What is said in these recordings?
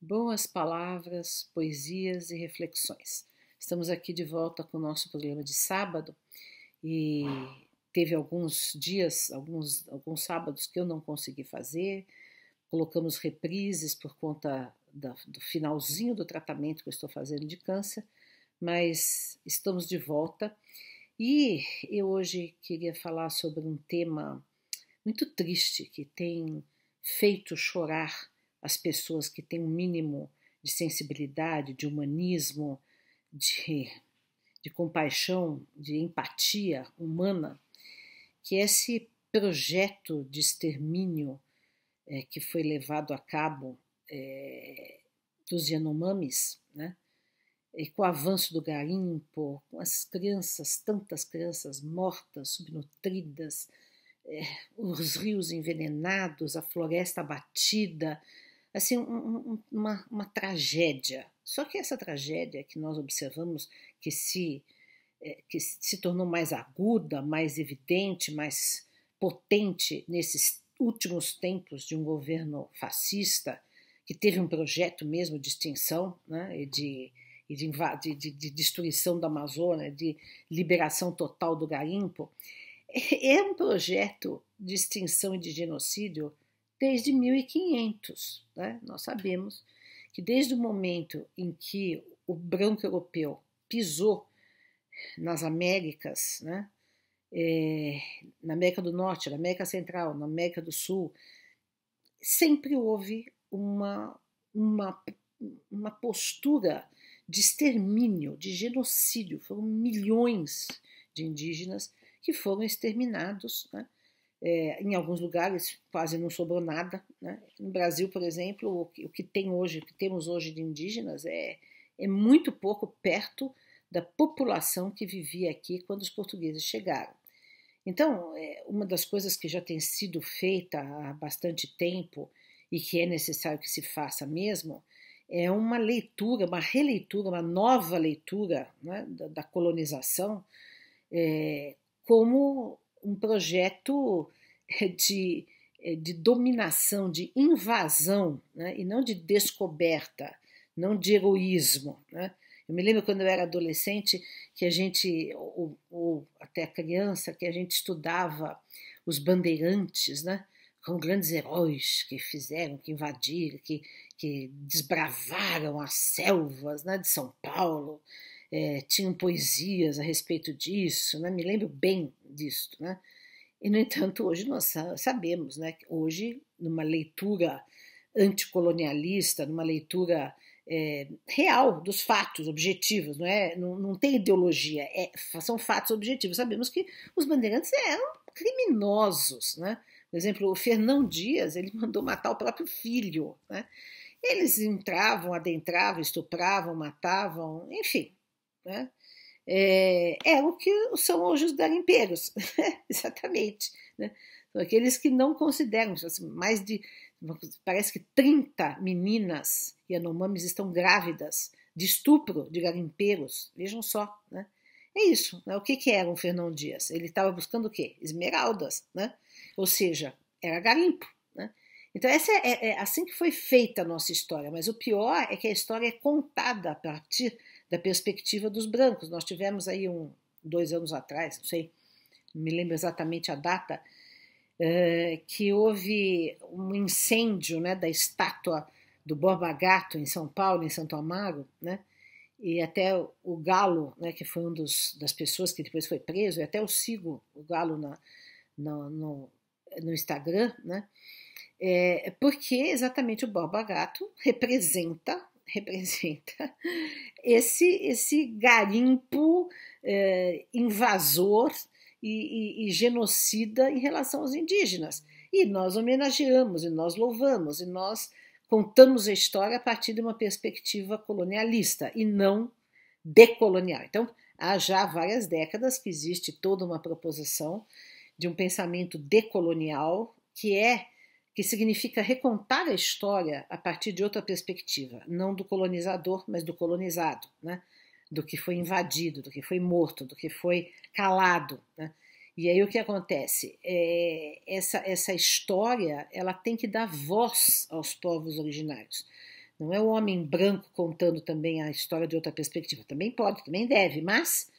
Boas palavras, poesias e reflexões. Estamos aqui de volta com o nosso programa de sábado e teve alguns dias, alguns sábados que eu não consegui fazer. Colocamos reprises por conta do finalzinho do tratamento que eu estou fazendo de câncer, mas estamos de volta e eu hoje queria falar sobre um tema muito triste que tem feito chorar as pessoas que têm um mínimo de sensibilidade, de humanismo, de compaixão, de empatia humana, que é esse projeto de extermínio que foi levado a cabo dos Yanomamis, né? E com o avanço do garimpo, com as crianças, tantas crianças mortas, subnutridas, os rios envenenados, a floresta abatida, assim, uma tragédia. Só que essa tragédia que nós observamos que se tornou mais aguda, mais evidente, mais potente nesses últimos tempos de um governo fascista, que teve um projeto mesmo de extinção, né, e de destruição da Amazônia, de liberação total do garimpo, é um projeto de extinção e de genocídio desde 1500. Né? Nós sabemos que desde o momento em que o branco europeu pisou nas Américas, né? Na América do Norte, na América Central, na América do Sul, sempre houve uma postura de extermínio, de genocídio. Foram milhões de indígenas que foram exterminados, né? Em alguns lugares quase não sobrou nada, né? No Brasil, por exemplo, o que temos hoje de indígenas é muito pouco perto da população que vivia aqui quando os portugueses chegaram. Então, uma das coisas que já tem sido feita há bastante tempo e que é necessário que se faça mesmo é uma leitura, uma releitura, uma nova leitura, né, da colonização como um projeto de dominação, de invasão, né, e não de descoberta, não de heroísmo. Né? Eu me lembro quando eu era adolescente que a gente, ou até criança, que a gente estudava os bandeirantes, né, com grandes heróis que fizeram, que invadiram, que desbravaram as selvas, né, de São Paulo. Tinham poesias a respeito disso, né? Me lembro bem disso, né? E, no entanto, hoje nós sabemos, né, que hoje, numa leitura anticolonialista, numa leitura real dos fatos objetivos, não tem ideologia, são fatos objetivos. Sabemos que os bandeirantes eram criminosos, né? Por exemplo, o Fernão Dias, ele mandou matar o próprio filho, né? Eles entravam, adentravam, estupravam, matavam, enfim, né? É o que são hoje os garimpeiros, exatamente. Né? São aqueles que não consideram, assim, parece que 30 meninas Yanomamis estão grávidas de estupro de garimpeiros, vejam só. Né? É isso, né? O que era um Fernão Dias? Ele estava buscando o quê? Esmeraldas, né? Ou seja, era garimpo. Né? Então essa é assim que foi feita a nossa história, mas o pior é que a história é contada a partir da perspectiva dos brancos. Nós tivemos aí 2 anos atrás, não sei, não me lembro exatamente a data, que houve um incêndio, né, da estátua do Borba Gato em São Paulo, em Santo Amaro, né, e até o Galo, né, que foi das pessoas que depois foi preso, e até eu sigo o Galo no Instagram, né, porque exatamente o Borba Gato representa esse garimpo invasor e genocida em relação aos indígenas. E nós homenageamos, e nós louvamos, e nós contamos a história a partir de uma perspectiva colonialista e não decolonial. Então, há já várias décadas que existe toda uma proposição de um pensamento decolonial que significa recontar a história a partir de outra perspectiva, não do colonizador, mas do colonizado, né? Do que foi invadido, do que foi morto, do que foi calado. Né? E aí o que acontece? Essa história ela tem que dar voz aos povos originários. Não é o homem branco contando também a história de outra perspectiva. Também pode, também deve, mas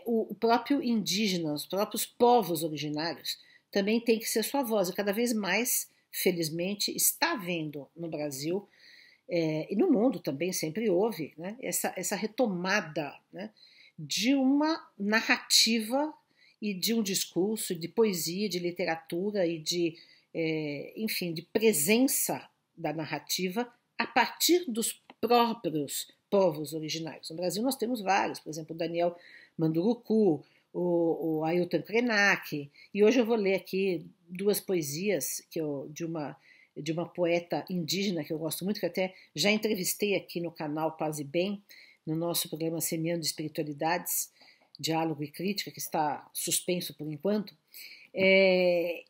o próprio indígena, os próprios povos originários também tem que ser sua voz. E cada vez mais, felizmente, está havendo no Brasil e no mundo também sempre houve, né, essa retomada, né, de uma narrativa e de um discurso, de poesia, de literatura e de, enfim, de presença da narrativa a partir dos próprios povos originários. No Brasil nós temos vários, por exemplo, o Daniel Manduruku, o Ailton Krenak, e hoje eu vou ler aqui duas poesias de uma poeta indígena que eu gosto muito, que até já entrevistei aqui no canal Paz e Bem, no nosso programa Semeando Espiritualidades, Diálogo e Crítica, que está suspenso por enquanto.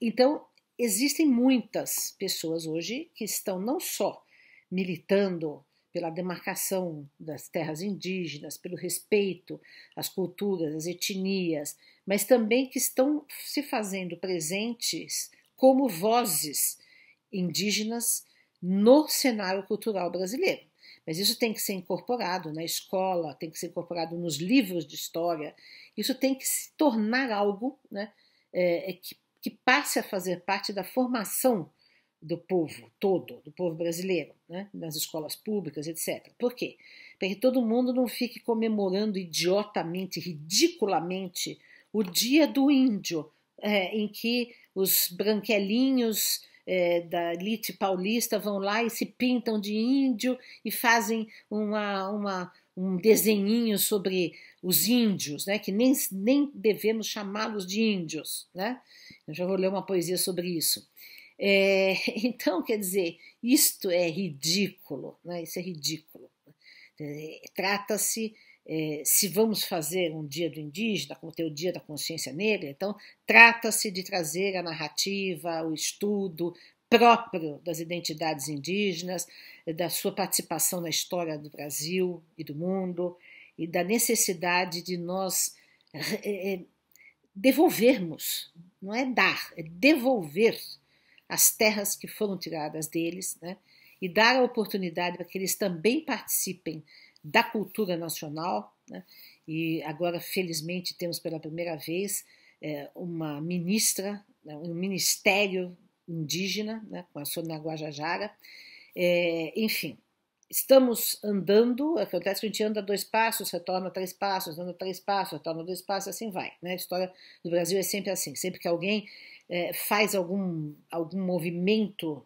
Então, existem muitas pessoas hoje que estão não só militando pela demarcação das terras indígenas, pelo respeito às culturas, às etnias, mas também que estão se fazendo presentes como vozes indígenas no cenário cultural brasileiro. Mas isso tem que ser incorporado na escola, tem que ser incorporado nos livros de história, isso tem que se tornar algo, né, que passe a fazer parte da formação do povo todo, do povo brasileiro, né, nas escolas públicas, etc. Por quê? Para que todo mundo não fique comemorando idiotamente, ridiculamente, o dia do índio, em que os branquelinhos da elite paulista vão lá e se pintam de índio e fazem um desenhinho sobre os índios, né, que nem devemos chamá-los de índios. Né? Eu já vou ler uma poesia sobre isso. Então, quer dizer, isto é ridículo, né? Isso é ridículo. Trata-se, se vamos fazer um dia do indígena, como ter o dia da consciência negra, então trata-se de trazer a narrativa, o estudo próprio das identidades indígenas, da sua participação na história do Brasil e do mundo, e da necessidade de nós devolvermos, não é dar, é devolver as terras que foram tiradas deles, né, e dar a oportunidade para que eles também participem da cultura nacional, né, e agora, felizmente, temos pela primeira vez uma ministra, um ministério indígena, né, com a Sônia Guajajara, enfim, estamos andando, acontece que a gente anda 2 passos, retorna 3 passos, anda 3 passos, retorna 2 passos, assim vai, né, a história do Brasil é sempre assim, sempre que alguém faz algum movimento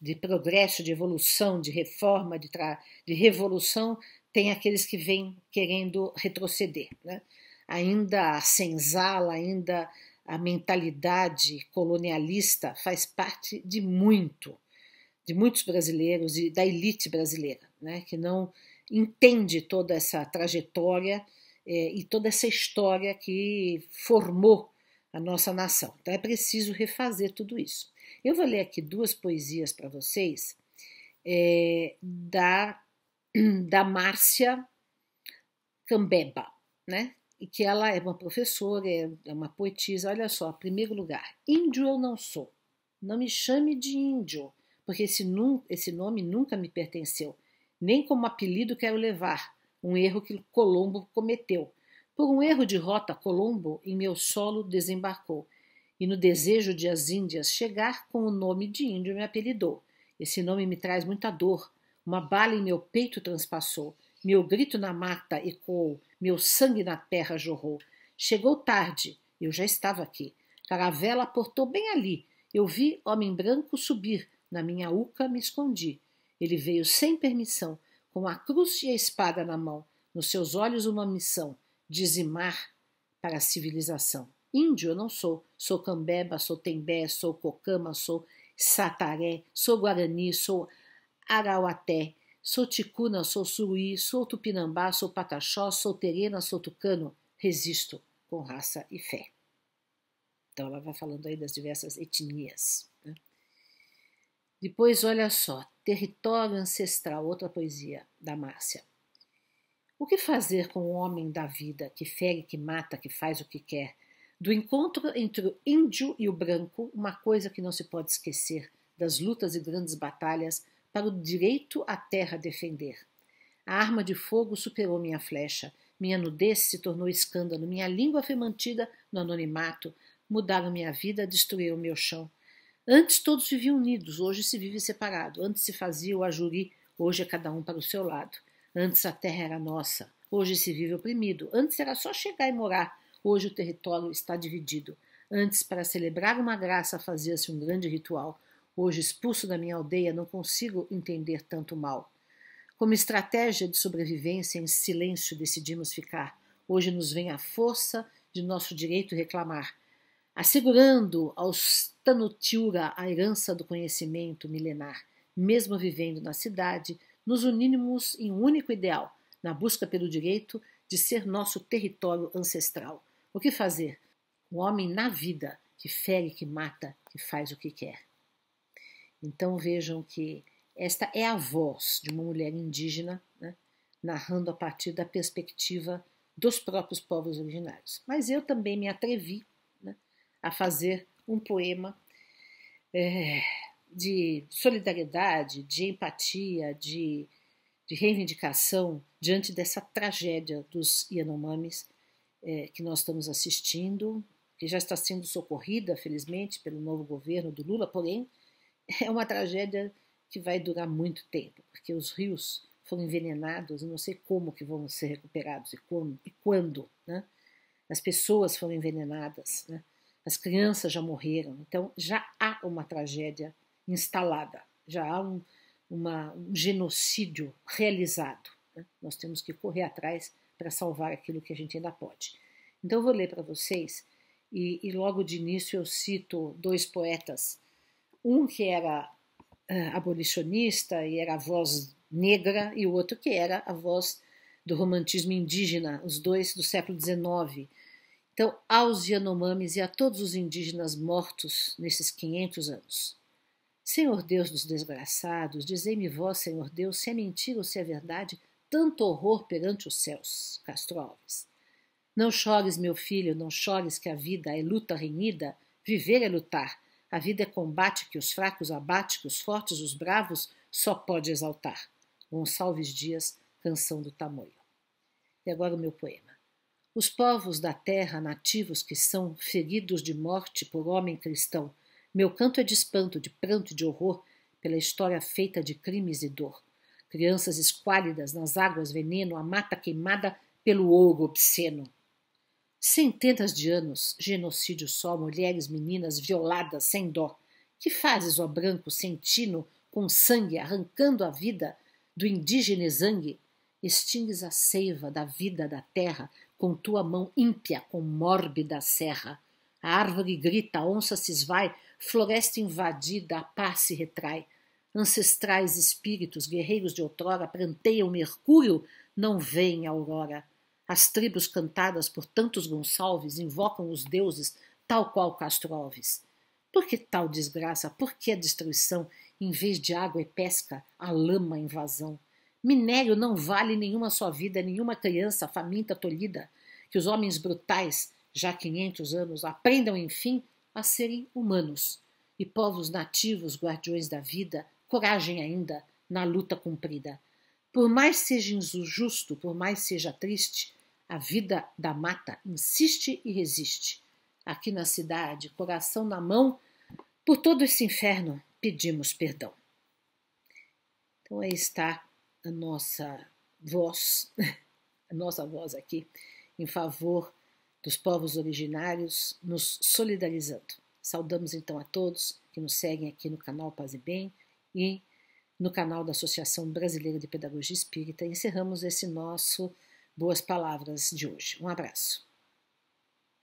de progresso, de evolução, de reforma, de revolução, tem aqueles que vêm querendo retroceder. Né? Ainda a senzala, ainda a mentalidade colonialista faz parte de muitos brasileiros e da elite brasileira, né? Que não entende toda essa trajetória e toda essa história que formou a nossa nação. Então é preciso refazer tudo isso. Eu vou ler aqui 2 poesias para vocês da Márcia Cambeba, né? E que ela é uma professora, é uma poetisa. Olha só, em primeiro lugar, índio eu não sou. Não me chame de índio, porque esse nome nunca me pertenceu. Nem como apelido quero levar, um erro que Colombo cometeu. Por um erro de rota, Colombo em meu solo desembarcou, e no desejo de as Índias chegar, com o nome de índio me apelidou. Esse nome me traz muita dor, uma bala em meu peito transpassou, meu grito na mata ecoou, meu sangue na terra jorrou. Chegou tarde, eu já estava aqui. Caravela aportou bem ali, eu vi homem branco subir, na minha uca me escondi. Ele veio sem permissão, com a cruz e a espada na mão, nos seus olhos uma missão, dizimar para a civilização. Índio eu não sou, sou cambeba, sou tembé, sou cocama, sou sataré, sou guarani, sou arauaté, sou ticuna, sou suruí, sou tupinambá, sou pataxó, sou terena, sou tucano, resisto com raça e fé. Então ela vai falando aí das diversas etnias. Né? Depois, olha só, Território Ancestral, outra poesia da Márcia. O que fazer com o homem da vida, que fere, que mata, que faz o que quer? Do encontro entre o índio e o branco, uma coisa que não se pode esquecer, das lutas e grandes batalhas, para o direito à terra defender. A arma de fogo superou minha flecha, minha nudez se tornou escândalo, minha língua foi mantida no anonimato, mudaram minha vida, destruíram meu chão. Antes todos viviam unidos, hoje se vive separado. Antes se fazia o ajuri, hoje é cada um para o seu lado. Antes a terra era nossa, hoje se vive oprimido. Antes era só chegar e morar, hoje o território está dividido. Antes, para celebrar uma graça, fazia-se um grande ritual. Hoje, expulso da minha aldeia, não consigo entender tanto mal. Como estratégia de sobrevivência, em silêncio decidimos ficar. Hoje nos vem a força de nosso direito reclamar, assegurando aos Tanutiura a herança do conhecimento milenar. Mesmo vivendo na cidade, nos unimos em um único ideal, na busca pelo direito de ser nosso território ancestral. O que fazer? O homem na vida, que fere, que mata, que faz o que quer. Então vejam que esta é a voz de uma mulher indígena, né, narrando a partir da perspectiva dos próprios povos originários. Mas eu também me atrevi, né, a fazer um poema de solidariedade, de empatia, de reivindicação diante dessa tragédia dos Yanomamis que nós estamos assistindo, que já está sendo socorrida, felizmente, pelo novo governo do Lula, porém, é uma tragédia que vai durar muito tempo, porque os rios foram envenenados, eu não sei como que vão ser recuperados e quando, né? As pessoas foram envenenadas, né? As crianças já morreram, então já há uma tragédia instalada, já há um genocídio realizado, né? Nós temos que correr atrás para salvar aquilo que a gente ainda pode. Então eu vou ler para vocês, e logo de início eu cito dois poetas, um que era abolicionista e era a voz negra, e o outro que era a voz do romantismo indígena, os dois do século XIX. Então, aos Yanomamis e a todos os indígenas mortos nesses 500 anos. Senhor Deus dos desgraçados, dizei-me vós, Senhor Deus, se é mentira ou se é verdade, tanto horror perante os céus. Castro Alves. Não chores, meu filho, não chores, que a vida é luta renhida, viver é lutar. A vida é combate que os fracos abate, que os fortes, os bravos, só pode exaltar. Gonçalves Dias, Canção do Tamoio. E agora o meu poema. Os povos da terra, nativos que são, feridos de morte por homem cristão, meu canto é de espanto, de pranto e de horror, pela história feita de crimes e dor. Crianças esquálidas nas águas veneno, a mata queimada pelo ouro obsceno. Centenas de anos, genocídio só, mulheres, meninas violadas sem dó. Que fazes, ó branco, sentino, com sangue, arrancando a vida do indígena exangue? Extingues a seiva da vida da terra com tua mão ímpia, com mórbida serra. A árvore grita, a onça se esvai, floresta invadida, a paz se retrai. Ancestrais espíritos, guerreiros de outrora, pranteiam Mercúrio, não veem a aurora. As tribos cantadas por tantos Gonçalves invocam os deuses, tal qual Castro Alves. Por que tal desgraça? Por que a destruição? Em vez de água e pesca, a lama, a invasão. Minério não vale nenhuma só vida, nenhuma criança faminta tolhida. Que os homens brutais, já há 500 anos, aprendam, enfim, a serem humanos. E povos nativos, guardiões da vida, coragem ainda na luta cumprida. Por mais seja injusto, por mais seja triste, a vida da mata insiste e resiste. Aqui na cidade, coração na mão, por todo esse inferno, pedimos perdão. Então aí está a nossa voz aqui, em favor dos povos originários, nos solidarizando. Saudamos então a todos que nos seguem aqui no canal Paz e Bem e no canal da Associação Brasileira de Pedagogia Espírita. Encerramos esse nosso Boas Palavras de hoje. Um abraço.